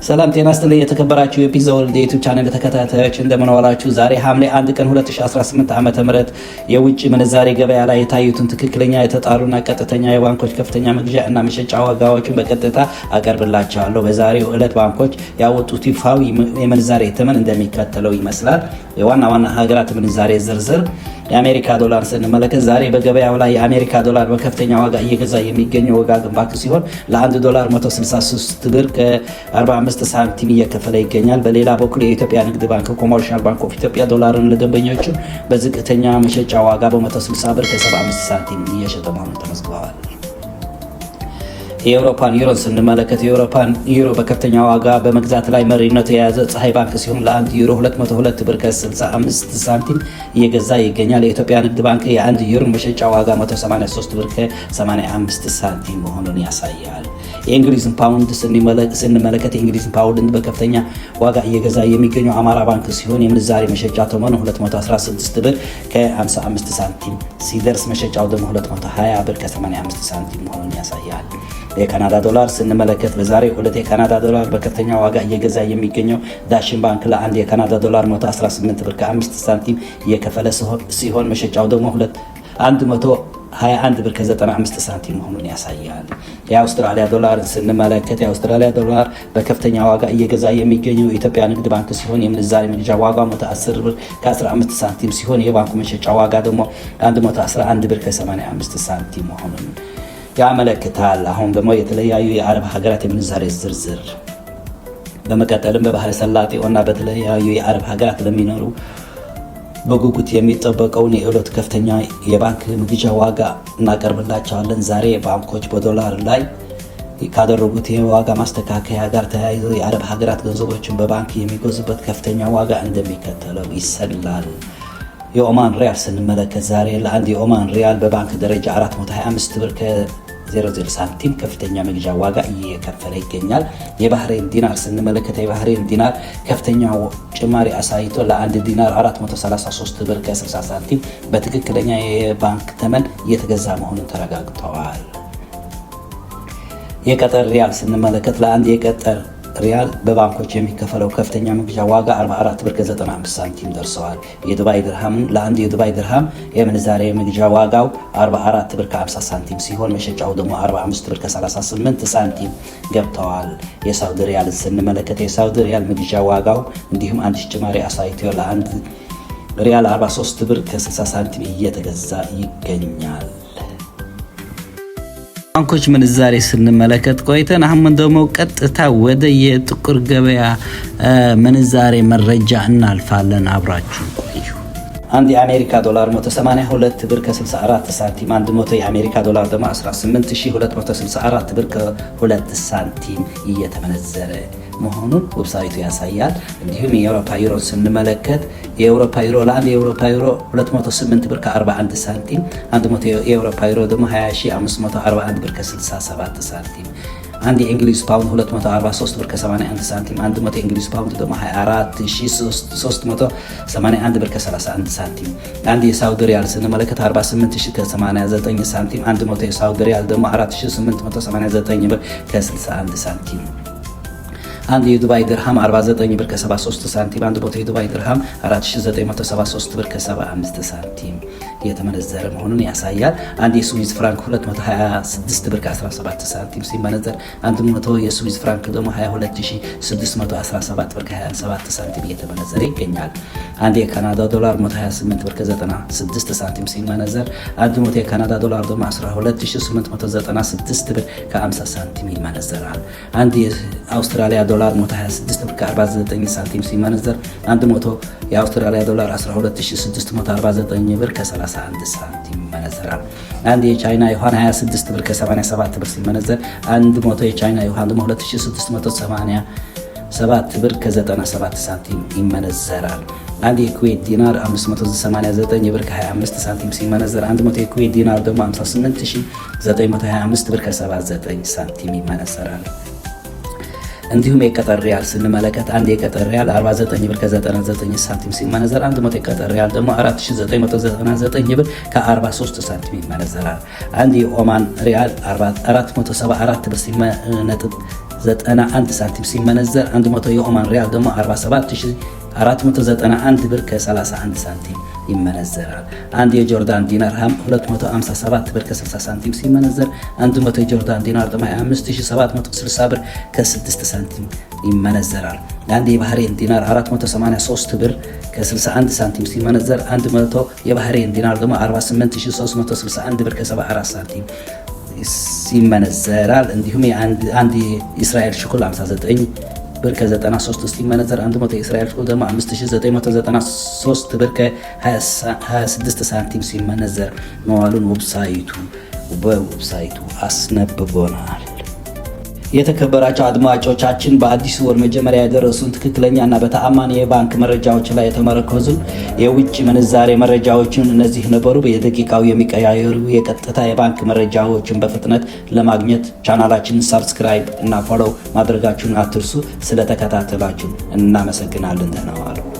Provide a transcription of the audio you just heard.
ሰላም ጤና ይስጥልኝ የተከበራችሁ የፒዛ ወርልድ የዩቲዩብ ቻናል ተከታታዮች እንደምን ዋላችሁ። ዛሬ ሐምሌ 1 ቀን 2018 ዓ.ም የውጭ ምንዛሬ ገበያ ላይ የታዩትን ትክክለኛ የተጣሩና ቀጥተኛ የባንኮች ከፍተኛ መግዣ እና መሸጫ ዋጋዎችን በቀጥታ አቀርብላችኋለሁ። በዛሬው ዕለት ባንኮች ያወጡት ይፋዊ የምንዛሬ ተመን እንደሚከተለው ይመስላል። የዋና ዋና ሀገራት ምንዛሬ ዝርዝር የአሜሪካ ዶላር ስንመለከት ዛሬ በገበያው ላይ የአሜሪካ ዶላር በከፍተኛ ዋጋ እየገዛ የሚገኘው ወጋገን ባንክ ሲሆን ለ1 ዶላር 163 ብር ከ45 ሳንቲም እየከፈለ ይገኛል። በሌላ በኩል የኢትዮጵያ ንግድ ባንክ ኮመርሻል ባንክ ኦፍ ኢትዮጵያ ዶላርን ለደንበኞቹ በዝቅተኛ መሸጫ ዋጋ በ160 ብር ከ75 ሳንቲም እየሸጠ መሆኑን ተመዝግበዋል። የአውሮፓን ዩሮን ስንመለከት የአውሮፓን ዩሮ በከፍተኛ ዋጋ በመግዛት ላይ መሪነቱ የያዘ ፀሐይ ባንክ ሲሆን ለ1 ዩሮ 202 ብር ከ65 ሳንቲም እየገዛ ይገኛል። የኢትዮጵያ ንግድ ባንክ የ1 ዩሮ መሸጫ ዋጋ 183 ብር ከ85 ሳንቲም መሆኑን ያሳያል። የእንግሊዝን ፓውንድ ስንመለከት የእንግሊዝን ፓውንድ በከፍተኛ ዋጋ እየገዛ የሚገኘው አማራ ባንክ ሲሆን የምንዛሬ መሸጫ ተመኑ 216 ብር ከ55 ሳንቲም ሲደርስ መሸጫው ደግሞ 220 ብር ከ85 ሳንቲም መሆኑን ያሳያል። የካናዳ ዶላር ስንመለከት በዛሬው ዕለት የካናዳ ዶላር በከፍተኛ ዋጋ እየገዛ የሚገኘው ዳሽን ባንክ ለ1 የካናዳ ዶላር 118 ብር ከ5 ሳንቲም እየከፈለ ሲሆን መሸጫው ደግሞ 121 ብር ከ95 ሳንቲም መሆኑን ያሳያል። የአውስትራሊያ ዶላር ስንመለከት የአውስትራሊያ ዶላር በከፍተኛ ዋጋ እየገዛ የሚገኘው የኢትዮጵያ ንግድ ባንክ ሲሆን የምንዛሬ መግዣ ዋጋ 110 ብር ከ15 ሳንቲም ሲሆን የባንኩ መሸጫ ዋጋ ደግሞ 111 ብር ከ85 ሳንቲም መሆኑን ያመለክታል። አሁን ደግሞ የተለያዩ የአረብ ሀገራት የምንዛሬ ዝርዝር በመቀጠልም በባህረ ሰላጤው እና በተለያዩ የአረብ ሀገራት ለሚኖሩ በጉጉት የሚጠበቀውን የዕለት ከፍተኛ የባንክ መግዣ ዋጋ እናቀርብላቸዋለን። ዛሬ ባንኮች በዶላር ላይ ካደረጉት የዋጋ ማስተካከያ ጋር ተያይዞ የአረብ ሀገራት ገንዘቦችን በባንክ የሚገዙበት ከፍተኛ ዋጋ እንደሚከተለው ይሰላል። የኦማን ሪያል ስንመለከት ዛሬ ለአንድ የኦማን ሪያል በባንክ ደረጃ 425 ብር ከ00 ሳንቲም ከፍተኛ መግዣ ዋጋ እየከፈለ ይገኛል። የባህሬን ዲናር ስንመለከት የባህሬን ዲናር ከፍተኛ ጭማሪ አሳይቶ ለአንድ ዲናር 433 ብር ከ60 ሳንቲም በትክክለኛ የባንክ ተመን እየተገዛ መሆኑን ተረጋግጠዋል። የቀጠር ሪያል ስንመለከት ለአንድ የቀጠር ሪያል በባንኮች የሚከፈለው ከፍተኛ መግዣ ዋጋ 44 ብር ከ95 ሳንቲም ደርሰዋል። የዱባይ ድርሃም ለአንድ የዱባይ ድርሃም የምንዛሬ መግዣ ዋጋው 44 ብር ከ50 ሳንቲም ሲሆን መሸጫው ደግሞ 45 ብር ከ38 ሳንቲም ገብተዋል። የሳውዲ ሪያልን ስንመለከት የሳውዲ ሪያል መግዣ ዋጋው እንዲሁም አንድ ጭማሪ አሳይቶ ለአንድ ሪያል 43 ብር ከ60 ሳንቲም እየተገዛ ይገኛል። ባንኮች ምንዛሬ ስንመለከት ቆይተን አሁን ደግሞ ቀጥታ ወደ የጥቁር ገበያ ምንዛሬ መረጃ እናልፋለን። አብራችሁ ቆዩ። አንድ የአሜሪካ ዶላር 182 ብር ከ64 ሳንቲም 100 የአሜሪካ ዶላር ደግሞ 18264 ብር ከ2 ሳንቲም እየተመነዘረ መሆኑን ዌብሳይቱ ያሳያል። እንዲሁም የአውሮፓ ዩሮ ስንመለከት የአውሮፓ ዩሮ ለአንድ የአውሮፓ ዩሮ 208 ብር ከ41 ሳንቲም 100 የአውሮፓ ዩሮ ደግሞ 20541 ብር ከ67 ሳንቲም አንድ የእንግሊዝ ፓውንድ 243 ብር ከ81 ሳንቲም 100 የእንግሊዝ ፓውንድ ደግሞ 24381 ብር ከ31 ሳንቲም አንድ የሳውዲ ሪያል ስንመለከት 48000 ከ89 ሳንቲም 100 የሳውዲ ሪያል ደግሞ 4889 ብር ከ61 ሳንቲም አንድ የዱባይ ድርሃም 49 ብር ከ73 ሳንቲም 100 የዱባይ ድርሃም 4973 ብር ከ75 ሳንቲም እየተመነዘረ መሆኑን ያሳያል። አንድ የስዊዝ ፍራንክ 226 ብር ከ17 ሳንቲም ሲመነዘር 100 የስዊዝ ፍራንክ ደግሞ 22617 ብር ከ27 ሳንቲም እየተመነዘረ ይገኛል። አንድ የካናዳ ዶላር 128 ብር ከ96 ሳንቲም ሲመነዘር 100 የካናዳ ዶላር ደግሞ 12896 ብር ከ50 ሳንቲም ይመነዘራል። አንድ የአውስትራሊያ ዶላር 126 ብር ከ49 ሳንቲም ሲመነዘር 100 የአውስትራሊያ ዶላር 12649 ብር ከ31 ሳንቲም ይመነዘራል። አንድ የቻይና ዩዋን 26 ብር ከ87 ብር ሲመነዘር 100 የቻይና ዩዋን ደግሞ 2687 ብር ከ97 ሳንቲም ይመነዘራል። አንድ የኩዌት ዲናር 589 ብር ከ25 ሳንቲም ሲመነዘር 100 የኩዌት ዲናር ደግሞ 58925 ብር ከ79 ሳንቲም ይመነዘራል። እንዲሁም የቀጠር ሪያል ስንመለከት አንድ የቀጠር ሪያል 49 ብር ከ99 ሳንቲም ሲመነዘር 100 የቀጠር ሪያል ደግሞ 4999 ብር ከ43 ሳንቲም ይመነዘራል። አንድ የኦማን ሪያል 474 ብር 91 ሳንቲም ሲመነዘር 100 የኦማን ሪያል ደግሞ 47491 ብር ከ31 ሳንቲም ይመነዘራል። አንድ የጆርዳን ዲናር 257 ብር ከ60 ሳንቲም ሲመነዘር 100 የጆርዳን ዲናር ደግሞ 25760 ብር ከ6 ሳንቲም ይመነዘራል። አንድ የባህሬን ዲናር 483 ብር ከ61 ሳንቲም ሲመነዘር 100 የባህሬን ዲናር ደግሞ 48361 ብር ከ74 ሳንቲም ይመነዘራል። እንዲሁም አንድ የእስራኤል ሽኩል 59 ብር ከ93 ሲመነዘር 100 የእስራኤል ሽኩል ደግሞ 5993 ብር ከ26 ሳንቲም ሲመነዘር መዋሉን በዌብሳይቱ አስነብቦናል። የተከበራቸው አድማጮቻችን በአዲሱ ወር መጀመሪያ የደረሱን ትክክለኛና በተአማኒ የባንክ መረጃዎች ላይ የተመረኮዙ የውጭ ምንዛሬ መረጃዎችን እነዚህ ነበሩ። በየደቂቃው የሚቀያየሩ የቀጥታ የባንክ መረጃዎችን በፍጥነት ለማግኘት ቻናላችንን ሰብስክራይብ እና ፎሎው ማድረጋችሁን አትርሱ። ስለተከታተላችሁ እናመሰግናለን። ተነዋሉ።